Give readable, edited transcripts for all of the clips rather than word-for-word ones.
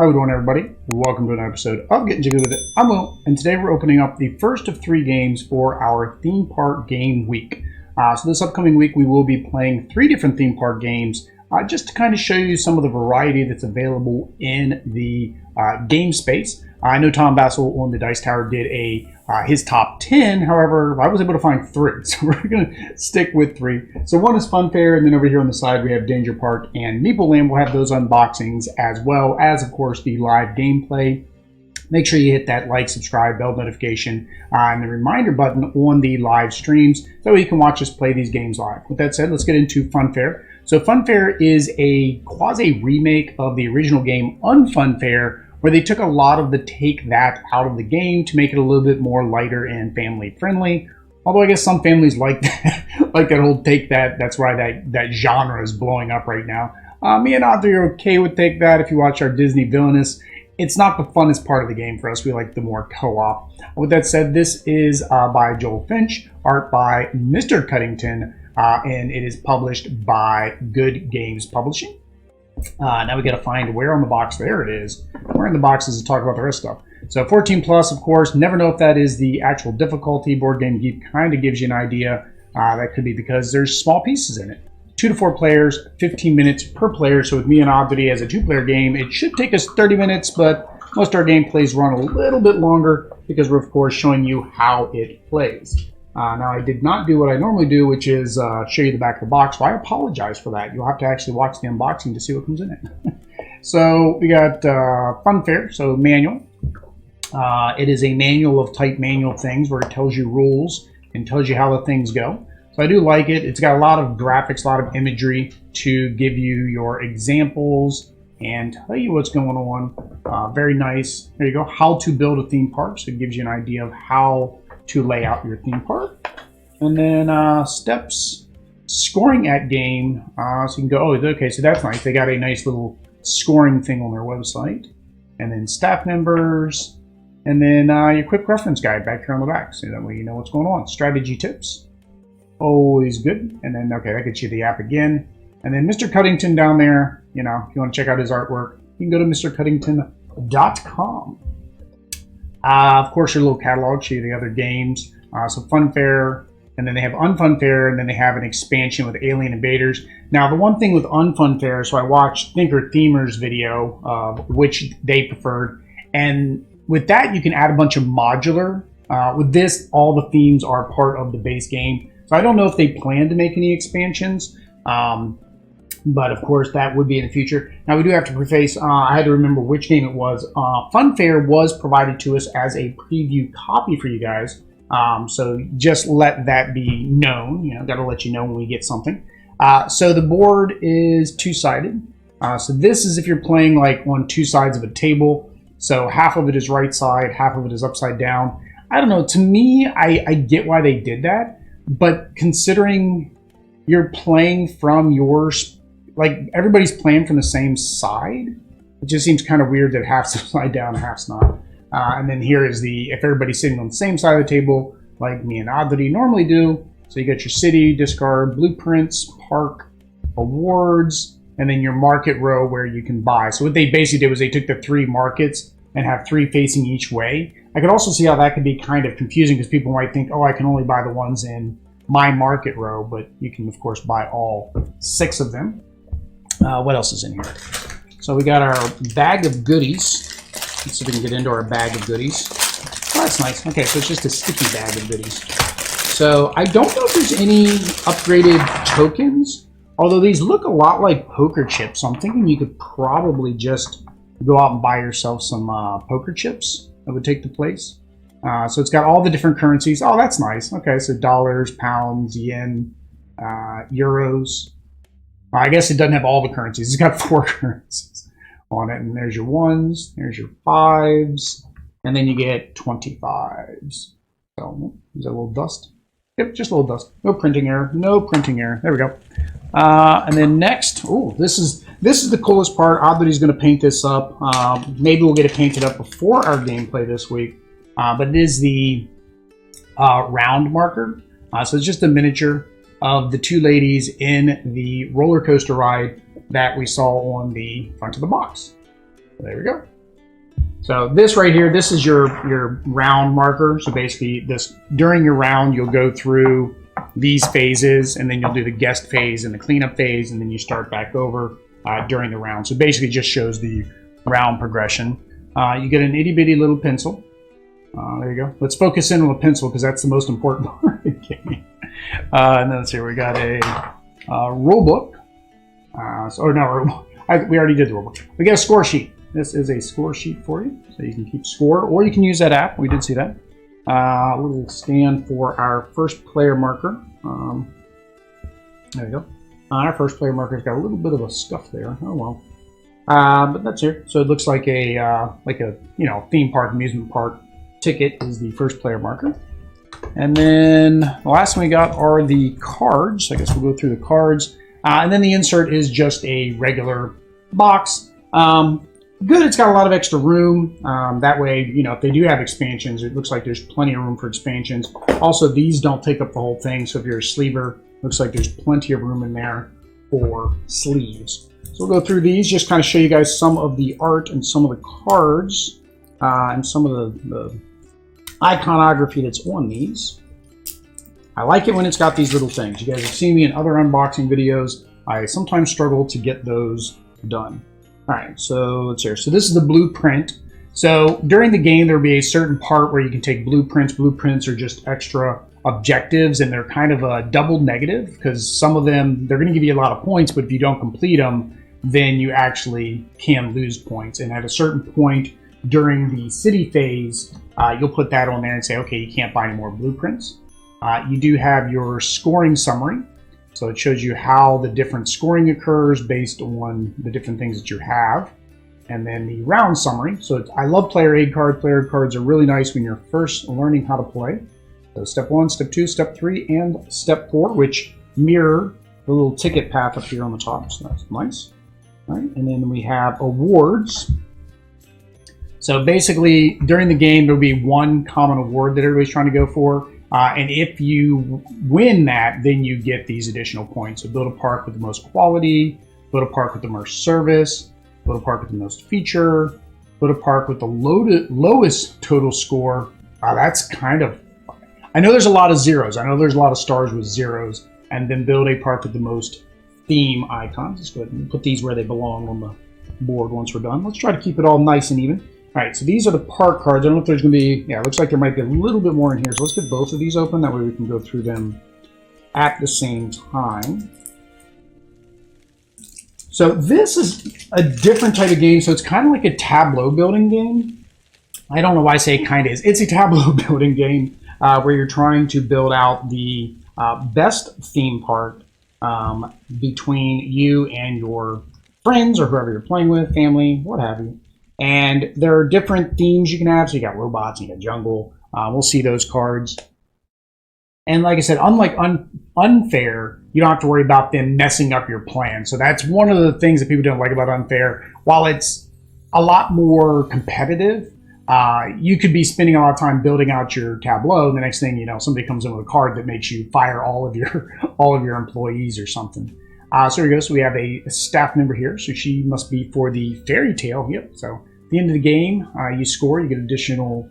How we doing, everybody? Welcome to another episode of Getting Jiggy With It. I'm Will, and today we're opening up the first of 3 games for our theme park game week. So this upcoming week we will be playing 3 different theme park games just to kind of show you some of the variety that's available in the game space. I know Tom Bassel on the Dice Tower did his top 10. However, I was able to find 3, so we're going to stick with 3. So one is Funfair, and then over here on the side we have Danger Park and Meeple Land. We'll have those unboxings as well as, of course, the live gameplay. Make sure you hit that like, subscribe, bell notification, and the reminder button on the live streams so you can watch us play these games live. With that said, let's get into Funfair. So Funfair is a quasi-remake of the original game Unfunfair, where they took a lot of the take that out of the game to make it a little bit more lighter and family friendly. Although I guess some families like that, like that whole take that. That's why that genre is blowing up right now. Me and Audrey are okay with take that. If you watch our Disney Villainous, it's not the funnest part of the game for us. We like the more co-op. With that said, this is by Joel Finch, art by Mr. Cuddington, and it is published by Good Games Publishing. Now we got to find where on the box. There it is. Where in the box is to talk about the rest stuff. So 14 plus, of course. Never know if that is the actual difficulty. Board Game Geek kind of gives you an idea. That could be because there's small pieces in it. 2 to 4 players, 15 minutes per player. So with me and Audrey as a 2-player game, it should take us 30 minutes, but most of our gameplays run a little bit longer because we're, of course, showing you how it plays. Now, I did not do what I normally do, which is show you the back of the box. So I apologize for that. You'll have to actually watch the unboxing to see what comes in it. So we got Funfair, so manual. It is a manual of type manual things where it tells you rules and tells you how the things go. So I do like it. It's got a lot of graphics, a lot of imagery to give you your examples and tell you what's going on. Very nice. There you go. How to build a theme park. So it gives you an idea of how to lay out your theme park. And then steps, scoring at game. So you can go, oh, okay, so that's nice. They got a nice little scoring thing on their website. And then staff members. And then your quick reference guide back here on the back. So that way you know what's going on. Strategy tips. Always good. And then, okay, that gets you the app again. And then Mr. Cuddington down there, you know, if you want to check out his artwork, you can go to mrcuddington.com. Of course, your little catalog show you the other games. So Funfair, and then they have Unfunfair, and then they have an expansion with Alien Invaders. Now, the one thing with Unfunfair, so I watched Thinker Themer's video of which they preferred, and with that, you can add a bunch of modular. With this, all the themes are part of the base game. So I don't know if they plan to make any expansions, but of course that would be in the future. Now we do have to preface, I had to remember which game it was. Funfair was provided to us as a preview copy for you guys. So just let that be known. You know, got to let you know when we get something. So the board is 2-sided. So this is if you're playing like on 2 sides of a table. So half of it is right side, half of it is upside down. I don't know. To me, I get why they did that. But considering you're playing from yours, like everybody's playing from the same side, it just seems kind of weird that half's upside down and half's not. And then here is if everybody's sitting on the same side of the table, like me and Audrey normally do. So you got your city, discard, blueprints, park, awards, and then your market row where you can buy. So what they basically did was they took the 3 markets and have 3 facing each way. I could also see how that could be kind of confusing because people might think, oh, I can only buy the ones in my market row, but you can, of course, buy all 6 of them. What else is in here? So we got our bag of goodies. Let's see if we can get into our bag of goodies. Oh, that's nice. Okay, so it's just a sticky bag of goodies. So I don't know if there's any upgraded tokens, although these look a lot like poker chips. So I'm thinking you could probably just go out and buy yourself some poker chips that would take the place. So it's got all the different currencies. Oh, that's nice. Okay, so dollars, pounds, yen, euros. I guess it doesn't have all the currencies. It's got 4 currencies on it. And there's your 1s, there's your 5s, and then you get 25s. So is that a little dust? Yep, just a little dust. No printing error. No printing error. There we go. And then next, oh, this is the coolest part. Audrey's going to paint this up. Maybe we'll get it painted up before our gameplay this week. But it is the round marker. So it's just a miniature of the 2 ladies in the roller coaster ride that we saw on the front of the box. There we go. So this right here, this is your round marker. So basically this, during your round, you'll go through these phases, and then you'll do the guest phase and the cleanup phase, and then you start back over during the round. So basically just shows the round progression. You get an itty bitty little pencil. There you go. Let's focus in on the pencil because that's the most important part of the game. And then let's see, we got a rulebook. We already did the rulebook. We got a score sheet. This is a score sheet for you, so you can keep score, or you can use that app. We did see that. A little stand for our first player marker. There we go. Our first player marker's got a little bit of a scuff there. Oh well. But that's here. So it looks like a theme park, amusement park ticket is the first player marker. And then the last one we got are the cards. I guess we'll go through the cards. And then the insert is just a regular box. Good, it's got a lot of extra room. That way, if they do have expansions, it looks like there's plenty of room for expansions. Also, these don't take up the whole thing. So if you're a sleever, looks like there's plenty of room in there for sleeves. So we'll go through these, just kind of show you guys some of the art and some of the cards and some of the iconography that's on these. I like it when it's got these little things. You guys have seen me in other unboxing videos. I sometimes struggle to get those done. All right, so let's see. So this is the blueprint. So during the game, there'll be a certain part where you can take blueprints. Blueprints are just extra objectives, and they're kind of a double negative because some of them, they're going to give you a lot of points, but if you don't complete them, then you actually can lose points. And at a certain point during the city phase, you'll put that on there and say, okay, you can't buy any more blueprints. You do have your scoring summary. So it shows you how the different scoring occurs based on the different things that you have. And then the round summary. So I love player aid cards. Player aid cards are really nice when you're first learning how to play. So step 1, step 2, step 3, and step 4, which mirror the little ticket path up here on the top. So that's nice. All right, and then we have awards. So basically, during the game, there'll be one common award that everybody's trying to go for. And if you win that, then you get these additional points. So build a park with the most quality, build a park with the most service, build a park with the most feature, build a park with the lowest total score. That's kind of, I know there's a lot of zeros. I know there's a lot of stars with zeros. And then build a park with the most theme icons. Let's go ahead and put these where they belong on the board once we're done. Let's try to keep it all nice and even. All right, so these are the park cards. I don't know if there's going to be, it looks like there might be a little bit more in here. So let's get both of these open. That way we can go through them at the same time. So this is a different type of game. So it's kind of like a tableau building game. I don't know why I say kind of is. It's a tableau building game where you're trying to build out the best theme park between you and your friends or whoever you're playing with, family, what have you. And there are different themes you can have. So you got robots, you got jungle. We'll see those cards. And like I said, unlike Unfair, you don't have to worry about them messing up your plan. So that's one of the things that people don't like about Unfair. While it's a lot more competitive, you could be spending a lot of time building out your tableau. And the next thing you know, somebody comes in with a card that makes you fire all of your employees or something. So here we go. So we have a staff member here. So she must be for the fairy tale. Yep. So at the end of the game, you score. You get additional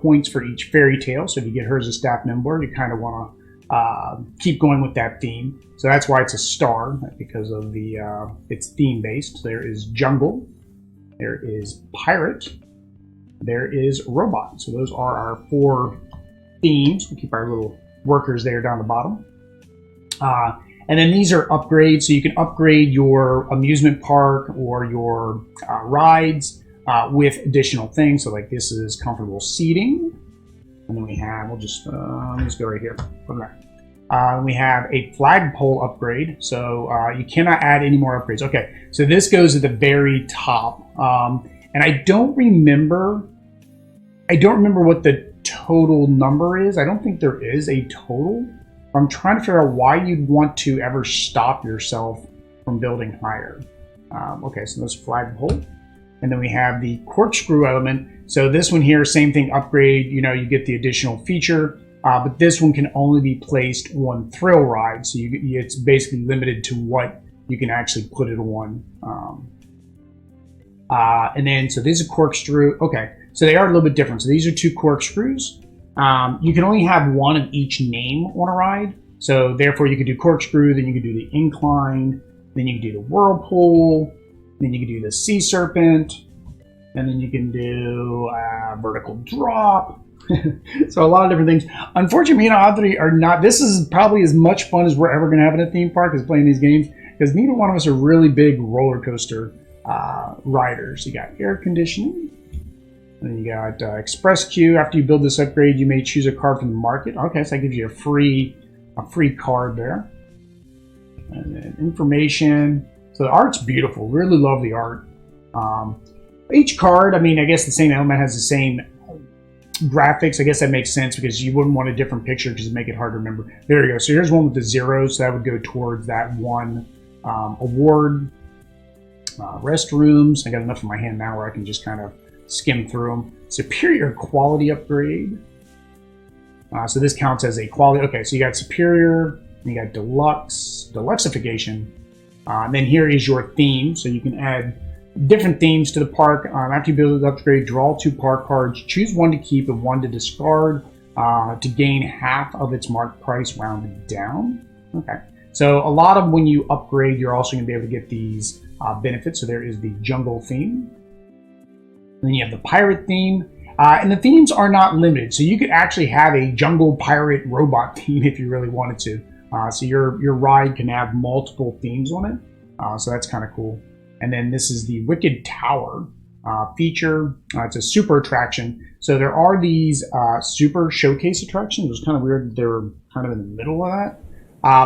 points for each fairy tale. So if you get her as a staff member, you kind of want to keep going with that theme. So that's why it's a star, because of the it's theme based. There is jungle. There is pirate. There is robot. So those are our 4 themes. We'll keep our little workers there down the bottom. And then these are upgrades, so you can upgrade your amusement park or your rides with additional things. So like this is comfortable seating. And then we have, let's go right here from there. We have a flagpole upgrade. So you cannot add any more upgrades. Okay, so this goes at the very top. And I don't remember what the total number is. I don't think there is a total. I'm trying to figure out why you'd want to ever stop yourself from building higher. Okay, so this flagpole. And then we have the corkscrew element. So this one here, same thing, upgrade, you get the additional feature, but this one can only be placed on thrill rides. So it's basically limited to what you can actually put it on. And then, so these are corkscrew. Okay, so they are a little bit different. So these are 2 corkscrews. You can only have one of each name on a ride. So therefore you could do corkscrew, then you could do the incline, then you can do the whirlpool, then you can do the sea serpent, and then you can do vertical drop. So a lot of different things. Unfortunately, me and Audrey are not. This is probably as much fun as we're ever going to have in a theme park, is playing these games, because neither one of us are really big roller coaster riders. You got air conditioning, and then you got express queue. After you build this upgrade, you may choose a card from the market. Okay, so that gives you a free card there. And then information. So the art's beautiful. Really love the art. Each card, I mean, I guess the same element has the same graphics. I guess that makes sense, because you wouldn't want a different picture because it'd make it hard to remember. There you go. So here's one with the zeros. So that would go towards that one award. Restrooms. I got enough in my hand now where I can just kind of skim through them. Superior quality upgrade. So this counts as a quality. Okay, so you got superior, you got deluxe, deluxeification. And then here is your theme. So you can add different themes to the park. After you build the upgrade, draw 2 park cards. Choose 1 to keep and 1 to discard to gain half of its marked price rounded down. Okay, so a lot of when you upgrade, you're also going to be able to get these benefits. So there is the jungle theme. And then you have the pirate theme. And the themes are not limited. So you could actually have a jungle pirate robot theme if you really wanted to. So your ride can have multiple themes on it. So that's kind of cool. And then this is the Wicked Tower feature. It's a super attraction. So there are these super showcase attractions. It was kind of weird that they were kind of in the middle of that.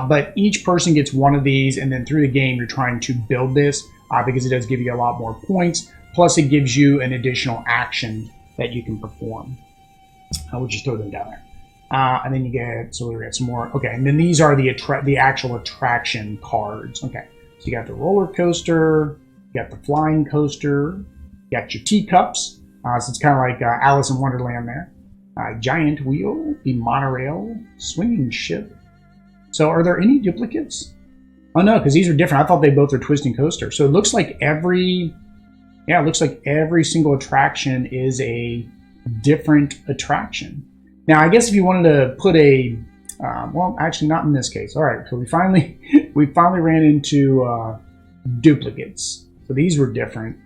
But each person gets one of these, and then through the game you're trying to build this because it does give you a lot more points. Plus it gives you an additional action that you can perform. We'll just throw them down there. And then you get, so we got some more. Okay, and then these are the actual attraction cards. Okay, so you got the roller coaster, you got the flying coaster, you got your teacups. So it's kind of like Alice in Wonderland there. Giant wheel, the monorail, swinging ship. So are there any duplicates? Oh no, because these are different. I thought they both are twisting coaster. So it looks like every single attraction is a different attraction. Now, I guess if you wanted to put a, well, actually not in this case. All right, so we finally ran into duplicates. So these were different,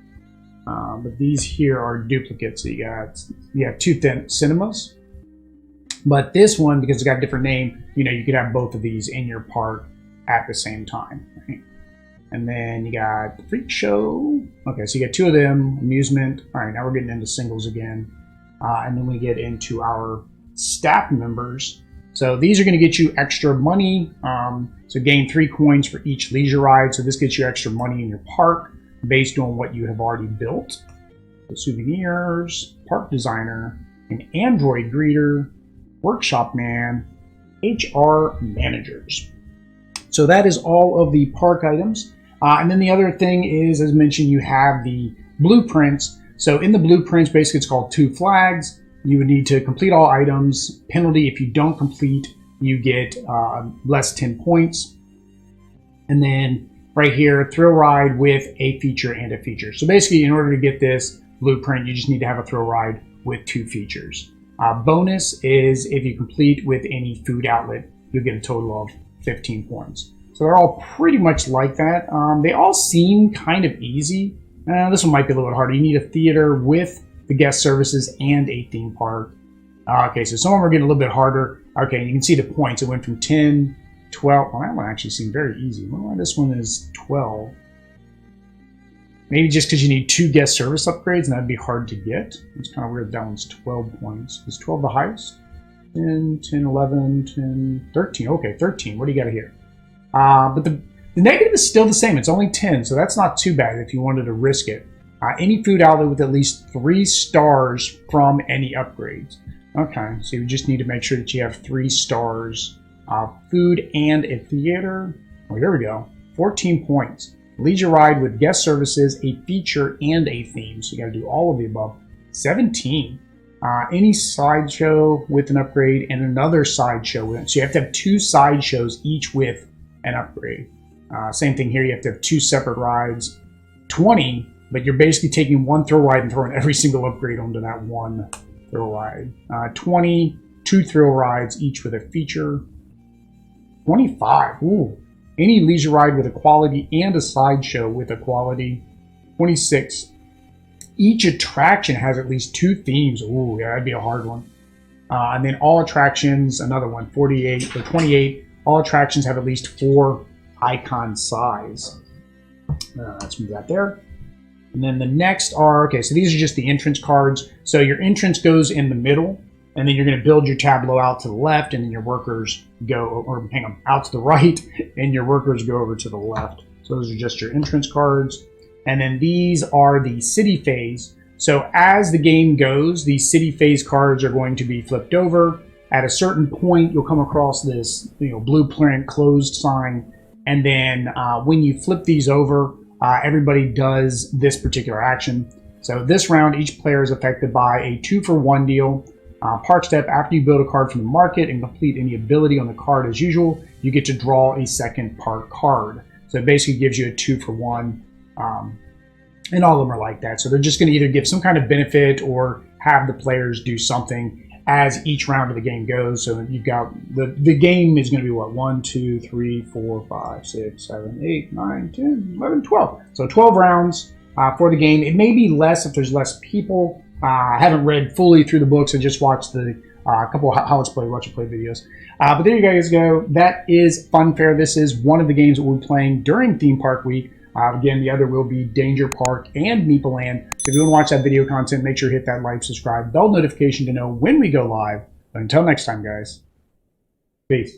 but these here are duplicates. So you have 2 cinemas, but this one, because it's got a different name, you could have both of these in your park at the same time. Right? And then you got the freak show. Okay, so you got 2 of them. Amusement. All right, now we're getting into singles again. And then we get into our staff members. So these are going to get you extra money. So gain 3 coins for each leisure ride. So this gets you extra money in your park based on what you have already built. So souvenirs, park designer, an android greeter, workshop man, HR managers. So that is all of the park items. And then the other thing is, as mentioned, you have the blueprints. So in the blueprints, basically it's called 2 flags. You would need to complete all items. Penalty, if you don't complete, you get less 10 points. And then right here, thrill ride with a feature and a feature. So basically, in order to get this blueprint, you just need to have a thrill ride with 2 features. Bonus is if you complete with any food outlet, you'll get a total of 15 points. So they're all pretty much like that. They all seem kind of easy. This one might be a little bit harder. You need a theater with the guest services and a theme park. Okay, so some of them are getting a little bit harder. Okay, you can see the points. It went from 10, 12. Well, that one actually seemed very easy. Well, this one is 12. Maybe just because you need 2 guest service upgrades, and that'd be hard to get. It's kind of weird that one's 12 points. Is 12 the highest? 10, 10, 11, 10, 13. Okay, 13. What do you got here? But the negative is still the same. It's only 10, so that's not too bad if you wanted to risk it. Any food outlet with at least 3 stars from any upgrades. Okay, so you just need to make sure that you have 3 stars. Food and a theater. Oh, here we go. 14 points. Leisure ride with guest services, a feature, and a theme. So you got to do all of the above. 17. Any sideshow with an upgrade and another sideshow with it. So you have to have 2 sideshows, each with an upgrade. Same thing here. You have to have 2 separate rides. 20. but you're basically taking one thrill ride and throwing every single upgrade onto that one thrill ride. 22 thrill rides, each with a feature. 25. Ooh. Any leisure ride with a quality and a sideshow with a quality. 26. Each attraction has at least 2 themes. Ooh, yeah, that'd be a hard one. And then all attractions, another one, 48 or 28. All attractions have at least 4 icon size. Let's move that there. And then the next are, okay, so these are just the entrance cards. So your entrance goes in the middle, and then you're going to build your tableau out to the left, and then your workers go, or hang on, out to the right, and your workers go over to the left. So those are just your entrance cards. And then these are the city phase. So as the game goes, the city phase cards are going to be flipped over. At a certain point, you'll come across this blueprint closed sign. And then when you flip these over, everybody does this particular action. So this round, each player is affected by a 2-for-1 deal. Park step, after you build a card from the market and complete any ability on the card as usual, you get to draw a second park card. So it basically gives you a 2-for-1. And all of them are like that. So they're just going to either give some kind of benefit or have the players do something as each round of the game goes. So you've got the game is going to be what? 1, 2, 3, 4, 5, 6, 7, 8, 9, 10, 11, 12. So 12 rounds for the game. It may be less if there's less people. I haven't read fully through the books and just watched the couple of how it's played, watch it play videos. But there you guys go. That is Funfair. This is one of the games that we'll be playing during Theme Park Week. Again, the other will be Danger Park and Meepleland. So if you want to watch that video content, make sure you hit that like, subscribe, bell notification to know when we go live. But until next time, guys, peace.